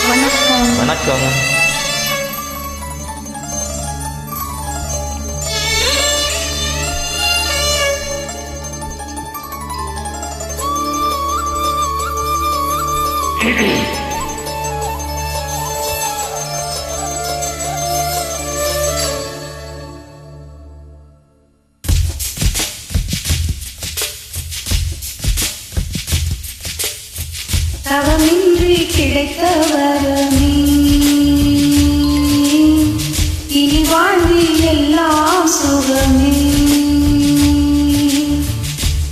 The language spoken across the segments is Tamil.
வணக்கம். வணக்கம். தவமின்றி கிடைத்த வரமே இனி வாழ்வில் எல்லாம் சுகமே.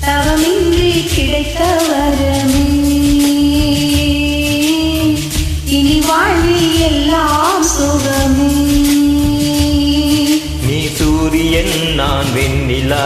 தவமின்றி கிடைத்த வரமே இனி வாழ்வில் எல்லாம் சுகமே. நீ சூரியன் நான் வெண்ணிலா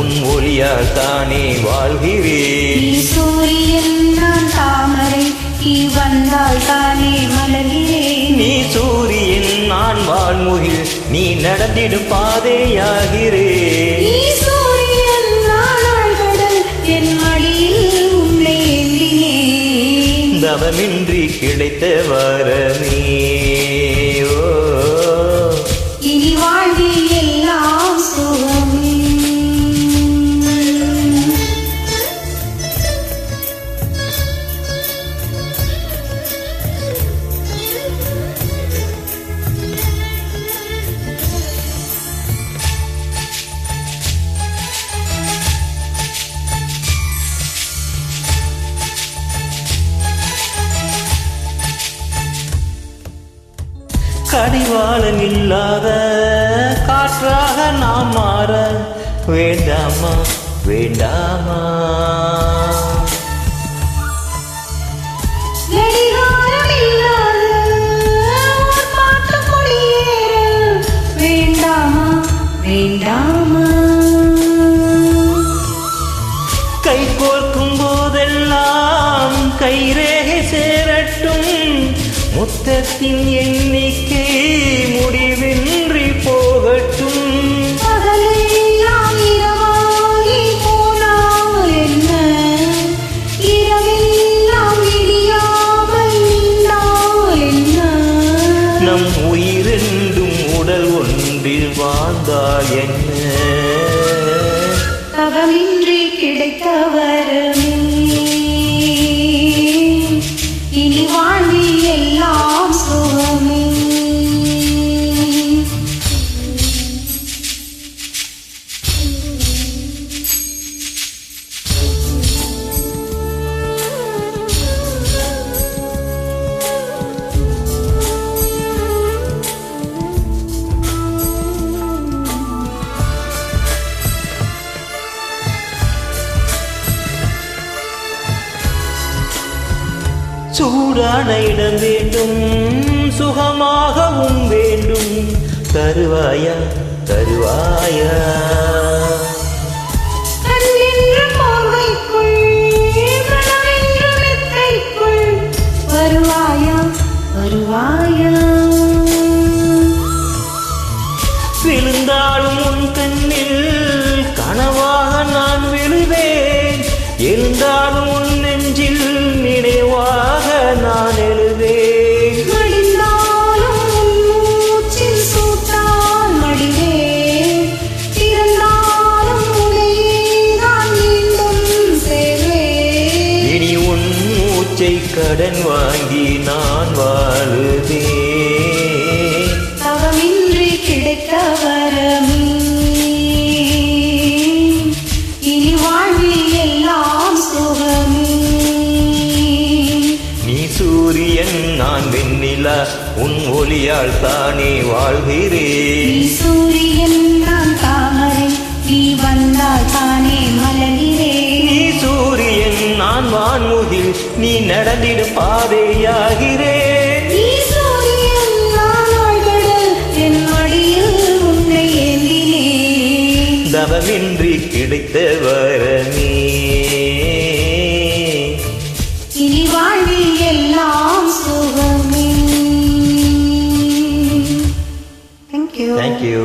உன் ஒளியால் தானே வாழ்கிறேன். நீ சூரியன் நான் தாமரை நீ வந்தால் தானே மலர்கிறேன். நீ சூரியன் நான் வான்முகில் நீ நடந்திடும் பாதையாகிறேன். நீ சூரியன் நான் ஆழ்கடல் என் மடியில் உன்னை ஏந்தினேன். தவமின்றி கிடைத்த வரமே ஓ இனி வாழ்வில் எல்லாம் சுகமே. கடிவாளம் இல்லாத காற்றாக நாம் மாற வேண்டாமா வேண்டாமா. கடிகாரம் இல்லாத ஒரு பாட்டு மொழியேற வேண்டாமா வேண்டாமா. கை கோர்க்கும் போதெல்லாம் கைரேகை சேரட்டும். முத்தத்தின் எண்ணிக்கை முடிவின்றி போகட்டும். பகலெல்லாம் இரவாகி போனால் என்ன, இரவெல்லாம் விடியாமல் நின்றால் என்ன. நம் உயிரெண்டும் உடல் ஒன்றில் வாழ்ந்தால் என்ன. தவமின்றி கிடைத்த வரமே இனி வாழ்வில் எல்லாம் சுகமே. சூடான இடம் வேண்டும் சுகமாகவும் வேண்டும். தருவாயா தருவாயா. கண்ணென்ற பார்வைக்குள் கனவென்ற மெத்தைக்குள் வருவாயா வருவாயா. விழுந்தாலும் உன் கண்ணில் கனவாக நான் விழுவேன். எழுந்தாலும் உன் நெஞ்சில் நினைவாக நான் எழுவேன். மடிந்தாலும் உன் மூச்சில் சூட்டால் மடிவேன். திறந்தாலும் உன்னையே நான் மீண்டும் சேர்வேன். இனி உன் மூச்சை கடன் வாங்கி நான் வாழுவேன். தவமின்றி கிடைத்த வரமே இனி வாழ்வில் எல்லாம் சுகமே. நீ சூரியன் நான் வெண்ணிலா உன் ஒளியால் தானே வாழ்கிறேன். நீ சூரியன் நான் தாமரை நீ வந்தால் தானே மலர்கிறேன். நீ சூரியன் நான் வான்முகில் நீ நடந்திடும் பாதையாகிறேன். நீ சூரியன் நான் ஆழ்கடல் என் மடியில் உன்னை ஏந்தினேன். தவமின்றி கிடைத்த வரமே இனி வாழ்வில் எல்லாம் சுகமே. Thank you. Thank you.